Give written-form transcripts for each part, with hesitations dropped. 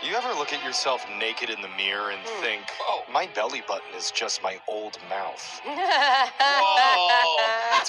You ever look at yourself naked in the mirror and think, my belly button is just my old mouth? It's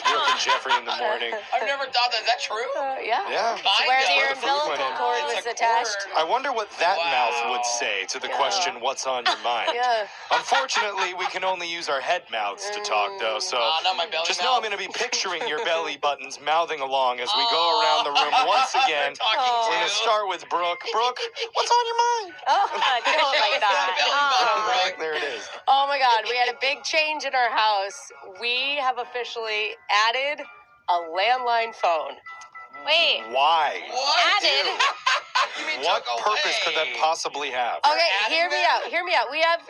Brooke and Jeffrey in the morning. I've never thought that. Is that true? Yeah. Kind Where of. your the food went umbilical in. cord It's was a attached. cord. I wonder what that Wow. mouth would say to the question, what's on your mind? Yeah. Unfortunately, we can only use our head mouths to talk, though, so Not my belly just know I'm mouth. going to be picturing your belly buttons mouthing along as we go around the room once again. Talking We're going to. to start with Brooke. Brooke, what's on your mind? Oh, don't like that. Belly button, Brooke. There it is. Oh my God, we had a big change in our house. We have officially added a landline phone. Wait. Why? What? Added? You mean What took purpose away? could that possibly have? Okay, adding hear me them? out. Hear me out. We have,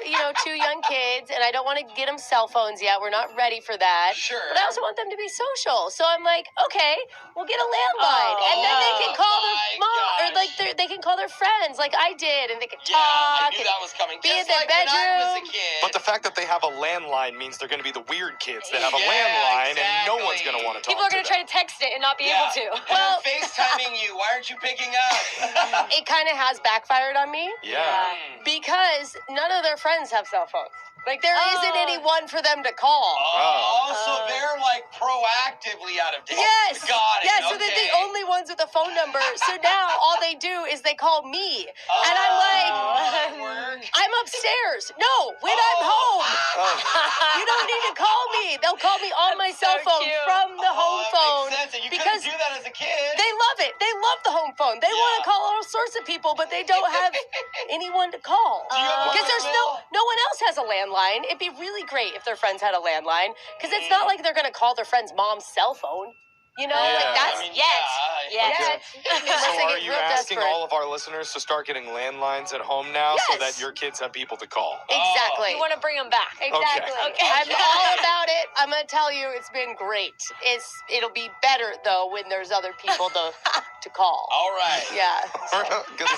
2 young kids, and I don't want to get them cell phones yet. We're not ready for that. Sure. But I also want them to be social. So I'm like, okay, we'll get a landline, and then they can call their my mom, or gosh. like they can call their friends, like I did, and they can Yeah, I talk. knew and that was coming. be Just in their like when I was a bedroom. kid. But the fact that they have a landline means they're going to be the weird kids that have a Yeah, landline, and no one's exactly. going to want to talk People are going to to try to text it and not be Yeah. able to. And Well- they're FaceTiming you. Why aren't you picking up? It kind of has backfired on me Yeah. because none of their friends have cell phones. Like there isn't Oh. anyone for them to call. So they're like proactively out of date. Yes. Got it. Yes, so they're the Okay. only ones with a phone number. So now all they do is they call me. And I'm like, that work? I'm upstairs. No, when I'm home. Oh, You don't need to call me. They'll call me on my cell so phone cute. from the home that phone. makes sense. And you because couldn't do that as a kid. they love it. They love the home phone. They want Yeah. to call all sorts of people, but they don't have anyone to call. Do you have Because there's voicemail? no one else has a landline. It'd be really great if their friends had a landline. Because it's not like they're gonna call their friend's mom's cell phone. You know, Yeah. like that's I mean, Yes. yeah. Yes. Unless so they are get you real asking desperate. all of our listeners to start getting landlines at home now so Yes. that your kids have people to call? Exactly. You want to bring them back. Exactly. Okay. I'm all about it. I'm gonna tell you, it's been great. It'll be better though when there's other people to call. All right. Yeah. So, good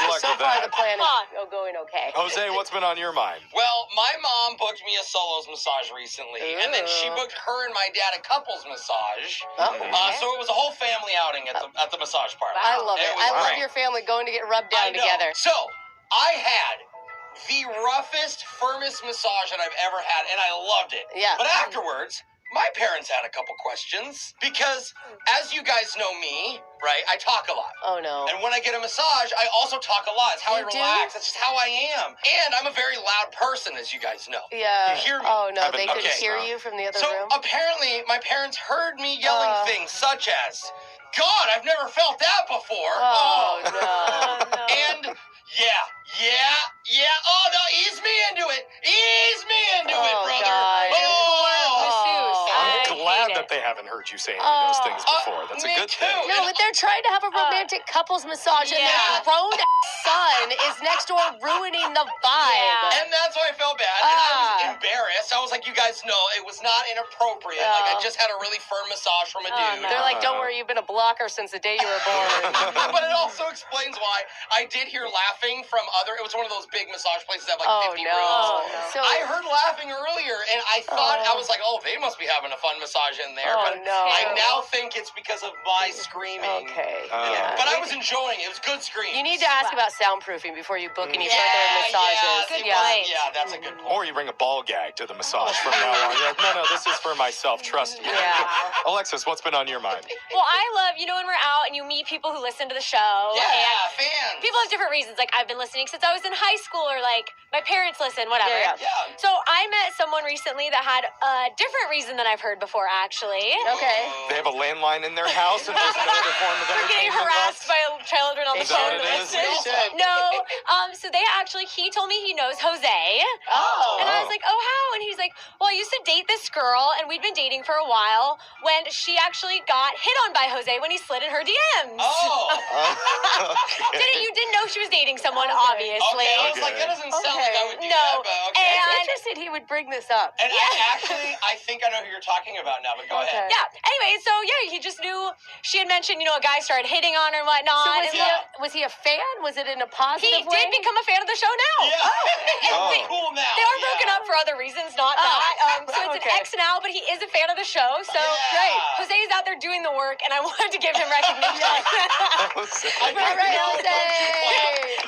luck so with far that. the plan Come on. is going okay. Jose, what's been on your mind? Well, my mom booked me a solos massage recently, and then she Ooh. booked her and my dad a couples massage. Oh, So it was a whole family outing at the massage parlor. I love it. was I love great. your family going to get rubbed I down know. together. So I had the roughest, firmest massage that I've ever had, and I loved it. Yeah. But afterwards, my parents had a couple questions because, as you guys know me, right, I talk a lot. Oh no. And when I get a massage, I also talk a lot. It's how I You do? relax. That's just how I am. And I'm a very loud person, as you guys know. Yeah. You hear me? Oh no, Haven't they could noticed, hear no. you from the other So room. apparently, my parents heard me yelling things such as, God, I've never felt that before. Oh, no. Oh, no. And yeah. Oh, no, ease me into it. Ease me into it, Oh, brother. God. Masseuse. Oh. I'm I glad hate that it. they haven't heard you say any of those things before. That's a me good too. thing. No, but they're trying to have a romantic couples massage, and Yeah. their grown son is next door ruining the vibe. Yeah. And that's why I felt bad. And I was Ah. embarrassed. I was like, you guys know it was not inappropriate. Like, I Oh. just had a really firm massage from a Oh, dude. no. They're like, don't worry, you've been a blocker since the day you were born. But it also explains why I did hear laughing from other. It was one of those big massage places that have like Oh 50 no. rooms. So I heard laughing earlier, and I thought Oh. I was like, "Oh, they must be having a fun massage in there." Oh, but no. I now think it's because of my screaming. okay. Yeah. But I was enjoying it. It was good screams. You need to ask about soundproofing before you book any Yeah, further massages. Good yeah, point. yeah, that's a good point. Or you bring a ball gag to the massage from now on. You're like, no, this is for myself. Trust me. Yeah. Alexis, what's been on your mind? Well, I love, when we're out and you meet people who listen to the show. Yeah, And fans. people have different reasons. Like, I've been listening since I was in high school, or like, my parents listen, whatever. Yeah. Yeah. So I met someone recently that had a different reason than I've heard before, actually. Okay. They have a landline in their house and there's no other form of We're getting entertainment harassed by children on the Is that phone. what it is? They should. No, so he told me he knows Jose. Oh. And I was like, oh, how? And he's like, well, I used to date this girl, and we'd been dating for a while when she actually got hit on by Jose when he slid in her DMs. Oh. You didn't know she was dating someone, Okay. obviously. Okay. I was like, that doesn't sound like I would do No. that, but okay. It's And- interesting he would bring this up. And I think I know who you're talking about now, but go ahead. Yeah. Anyway, so he just knew she had mentioned, a guy started hitting on her and whatnot. So and was he a fan? Was it in a positive he way? did become a fan of the show now. Yeah. Oh. Cool now. They are broken up for other reasons, not that. So it's okay. an ex now, but he is a fan of the show. So Yeah. great. Jose is out there doing the work, and I wanted to give him recognition. I All right, know, Jose.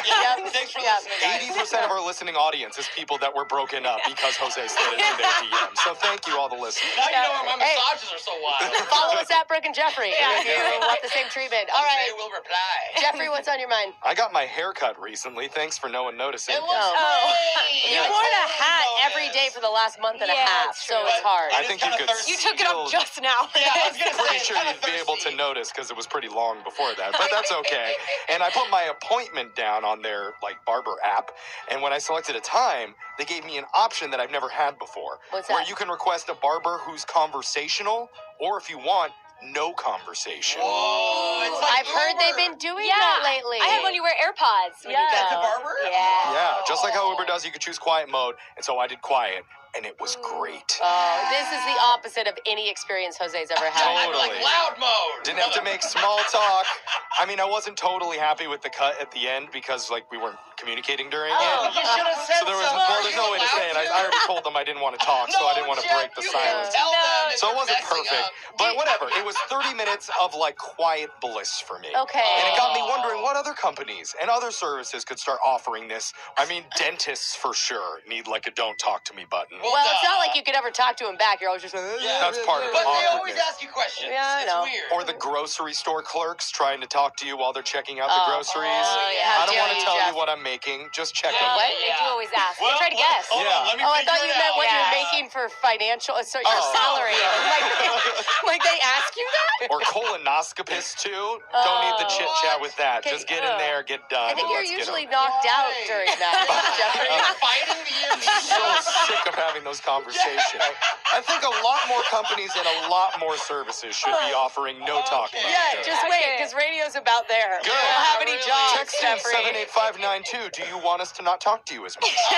Yeah, Yep. thanks for Yeah. listening, guys. 80% of our listening audience is people that were broken up because Jose slid into their DM. So thank you, all the listeners. Now you know why my Hey. massages are so wild. Follow us at Brooke and Jeffrey if you want the same treatment. All Jose right, will reply. Jeffrey, what's on your mind? I got my hair cut recently. Thanks for no one noticing. It looks Oh. great. You I wore a totally hat every noticed. day for the last month and a Yeah, half, it's so true. it's hard. I It think is you kinda could thirsty. You took it up still- just now. Yeah, I was gonna say, Pretty it's sure kinda you'd be able to thirsty. notice because it was pretty long before that, but that's okay. And I put my appointment down on their barber app, and when I selected a time, they gave me an option that I've never had before, What's where that? you can request a barber who's conversational, or if you want, no conversation. Whoa, it's like I've heard they've Uber. been doing Yeah, that lately. I had one you wear AirPods when you Yeah. At the go. barber? Yeah. Yeah, just like how Uber does, you could choose quiet mode, and so I did quiet, and it was great. Oh, this is the opposite of any experience Jose's ever had. I'm like Totally. loud mode. Didn't have to make small talk. I mean, I wasn't totally happy with the cut at the end because we weren't communicating during Oh. it. You should have said So there was something. there's no way to say it. I already told them I didn't want to talk, so I didn't want to break the silence. So it wasn't perfect, but whatever. It was 30 minutes of quiet bliss for me. Okay. And it got me wondering what other companies and other services could start offering this. I mean, dentists for sure need a don't talk to me button. Well, Well, it's not like you could ever talk to him back. You're always just. That's part of But the they always awkwardness. ask you questions. Yeah, I it's know. weird. Or the grocery store clerks trying to talk to you while they're checking out the Oh. groceries. Oh, yeah. How I don't dare want to you, tell Jeff. you what I'm making. Just check Yeah. it. What? They do always ask. Well, they try to guess. Hold Yeah. on, let me Oh, I figure thought you it meant out. what Yeah. you're making for financial, so your Oh. salary. like they ask you that? Or colonoscopists too. Don't need the Oh. chit chat with that. Okay, Just get in there, get done. I think and you're let's get usually on. knocked out Why? during that, Jeffrey. You're fighting the So amnesia. sick of having those conversations. I think a lot more companies and a lot more services should be offering no talking. Okay. Yeah, just wait, because radio's about there. Good. We don't have any Really. jobs, Text in Jeffrey. 78592. Do you want us to not talk to you as much? Or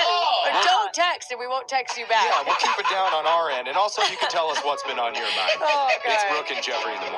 Oh. don't text, and we won't text you back. Yeah, we'll keep it down on our end. And also, you can tell us what's been on your mind. Oh, It's God. Brooke and Jeffrey in the morning.